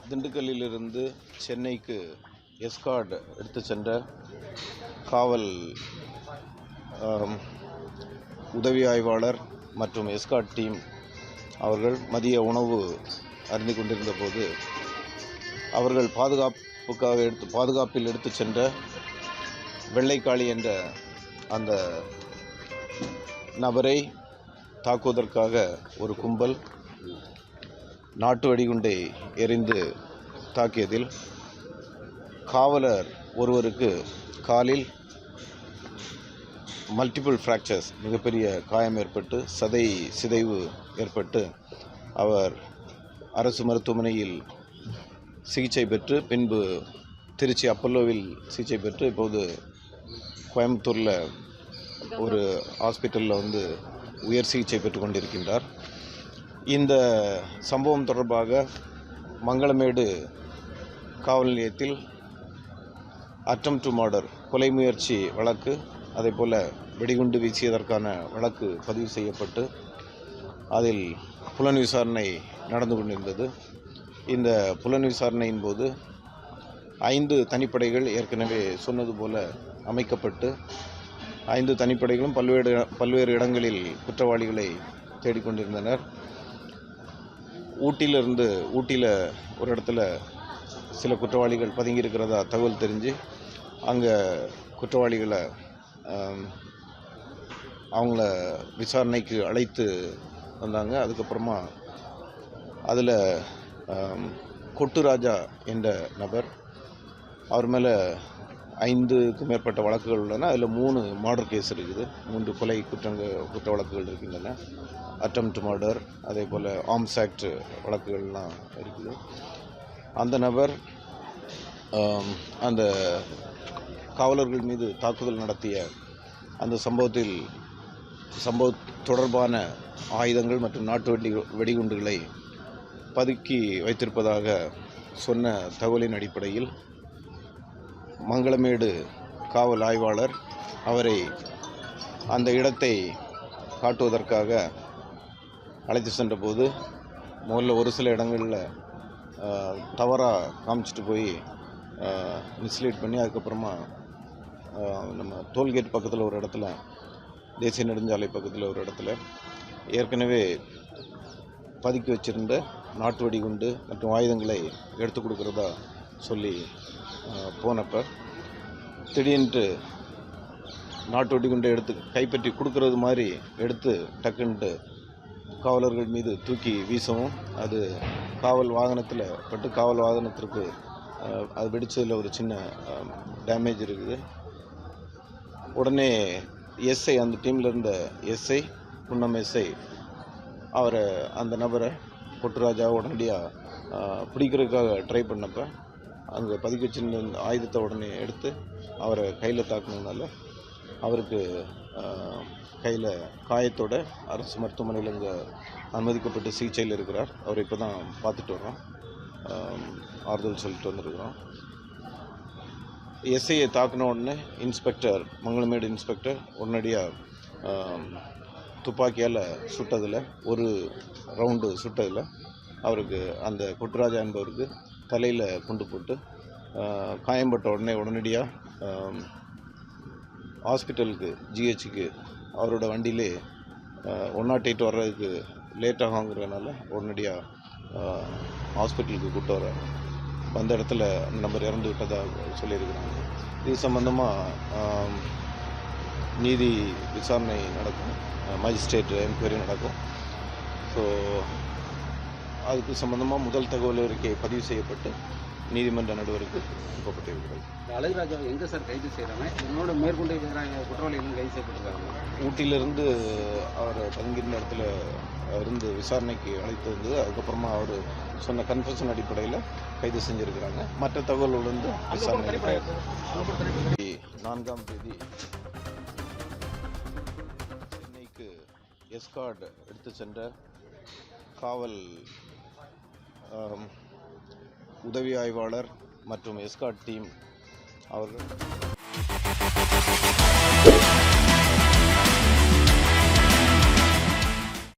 திண்டுக்கல்லிலிருந்து சென்னைக்கு எஸ்கார்ட் எடுத்து சென்ற காவல் உதவி ஆய்வாளர் மற்றும் எஸ்கார்ட் டீம் அவர்கள் மதிய உணவு அருந்தி கொண்டிருந்த போது அவர்கள் பாதுகாப்பில் எடுத்து சென்ற வெள்ளைக்காளி என்ற அந்த நபரை தாக்குவதற்காக ஒரு கும்பல் நாட்டு வெடிகுண்டை எறிந்து தாக்கியதில் காவலர் ஒருவருக்கு காலில் மல்டிபிள் ஃப்ராக்சர்ஸ் மிகப்பெரிய காயம் ஏற்பட்டு சதை சிதைவு ஏற்பட்டு அவர் அரசு மருத்துவமனையில் சிகிச்சை பெற்று பின்பு திருச்சி அப்பல்லோவில் சிகிச்சை பெற்று இப்போது கோயம்புத்தூரில் ஒரு ஹாஸ்பிட்டலில் உயர் சிகிச்சை பெற்று கொண்டிருக்கின்றார். இந்த சம்பவம் தொடர்பாக மங்களமேடு காவல் நிலையத்தில் அட்டெம்ப்ட் டு மர்டர் கொலை முயற்சி வழக்கு, அதேபோல் வெடிகுண்டு வீசியதற்கான வழக்கு பதிவு செய்யப்பட்டு அதில் புலன் விசாரணை நடந்து கொண்டிருந்தது. இந்த புலன் விசாரணையின் போது 5 தனிப்படைகள் ஏற்கனவே சொன்னது போல அமைக்கப்பட்டு 5 தனிப்படைகளும் பல்வேறு இடங்களில் குற்றவாளிகளை தேடிக்கொண்டிருந்தனர். ஊட்டியில் ஒரு இடத்துல சில குற்றவாளிகள் பதுங்கியிருக்கிறதா தகவல் தெரிஞ்சு அங்கே குற்றவாளிகளை அவங்கள விசாரணைக்கு அழைத்து வந்தாங்க. அதுக்கப்புறமா அதில் கொட்டுராஜா என்ற நபர், அவர் மேலே 5க்கும் மேற்பட்ட வழக்குகள் உள்ளன. அதில் 3 மர்டர் கேஸ் இருக்குது, 3 கொலை குற்ற வழக்குகள் இருக்கின்றன. அட்டெம்ப்ட் மர்டர், அதே போல் ஆர்ம்ஸ் ஆக்ட் வழக்குகள்லாம் இருக்குது. அந்த நபர் அந்த காவலர்கள் மீது தாக்குதல் நடத்திய அந்த சம்பவ தொடர்பான ஆயுதங்கள் மற்றும் நாட்டு வெடிகுண்டுகளை பதுக்கி வைத்திருப்பதாக சொன்ன தகவலின் அடிப்படையில் மங்களமேடு காவல் ஆய்வாளர் அவரை அந்த இடத்தை காட்டுவதற்காக அழைத்து சென்றபோது முதல்ல ஒரு சில இடங்களில் தவறாக காமிச்சிட்டு போய் மிஸ்லீட் பண்ணி அதுக்கப்புறமா நம்ம டோல்கேட் பக்கத்தில் ஒரு இடத்துல, தேசிய நெடுஞ்சாலை பக்கத்தில் ஒரு இடத்துல ஏற்கனவே பதுக்கி வச்சிருந்த நாட்டு வெடிகுண்டு மற்றும் ஆயுதங்களை எடுத்து கொடுக்குறதா சொல்லி போனப்போ திடீர்னு நாட்டு வெடிகுண்டை எடுத்து கைப்பற்றி கொடுக்கறது மாதிரி எடுத்து டக்குன்ட்டு காவலர்கள் மீது தூக்கி வீசவும் அது காவல் வாகனத்தில் பட்டு காவல் வாகனத்திற்கு அது வெடித்ததில் ஒரு சின்ன டேமேஜ் இருக்குது. உடனே எஸ்ஐ, அந்த டீமில் இருந்த எஸ்ஐ, புன்னம் எஸ்ஐ அவரை, அந்த நபரை கொட்டுராஜா உடனடியாக பிடிக்கிறதுக்காக ட்ரை பண்ணப்போ அங்கே பதுக்கி வச்சிருந்த ஆயுதத்தை உடனே எடுத்து அவரை கையில் தாக்குனதுனால அவருக்கு கையில் காயத்தோட அரசு மருத்துவமனையில் இங்கே அனுமதிக்கப்பட்டு சிகிச்சையில் இருக்கிறார். அவர் இப்போ தான் பார்த்துட்டு வரோம், ஆறுதல் சொல்லிட்டு வந்துருக்கிறோம். எஸ்ஐயை தாக்கின உடனே இன்ஸ்பெக்டர், மங்களமேடு இன்ஸ்பெக்டர் உடனடியாக துப்பாக்கியால் சுட்டதில், ஒரு ரவுண்டு சுட்டதில் அவருக்கு, அந்த கொட்டுராஜா என்பவருக்கு தலையில் குண்டு போட்டு காயம்பட்ட உடனடியாக ஹாஸ்பிட்டலுக்கு, ஜிஹெச்சுக்கு அவரோட வண்டியிலே 108 வர்றதுக்கு லேட் ஆகுங்கிறதுனால உடனடியாக ஹாஸ்பிட்டலுக்கு கூப்பிட்டு வர அந்த இடத்துல அந்த நம்பர் இறந்து விட்டதாக சொல்லியிருக்கிறாங்க. இது சம்பந்தமாக நீதி விசாரணை நடக்கும், மேஜிஸ்ட்ரேட் என்கொயரி நடக்கும். ஸோ அதுக்கு சம்பந்தமாக முதல் தகவல் அறிக்கை பதிவு செய்யப்பட்டு நீதிமன்ற நடவடிக்கை எடுக்கப்பட்டிருக்கிறது. அழகுராஜா எங்கே சார் கைது செய்கிறாங்க? என்னோட மேற்கொண்டு குற்றவாளிகளும் கைது செய்யப்பட்டிருக்காங்க. ஊட்டியிலிருந்து அவர் பதுங்கிருந்த இடத்துல இருந்து விசாரணைக்கு அழைத்து வந்தது. அதுக்கப்புறமா அவர் சொன்ன கன்ஃபெஷன் அடிப்படையில் கைது செஞ்சுருக்கிறாங்க. மற்ற தகவல்கள் விசாரணை 4ஆம் தேதி சென்னைக்கு எஸ்கார்ட் எடுத்து சென்ற காவல் உதவி ஆய்வாளர் மற்றும் எஸ்கார்ட் டீம் அவர்கள்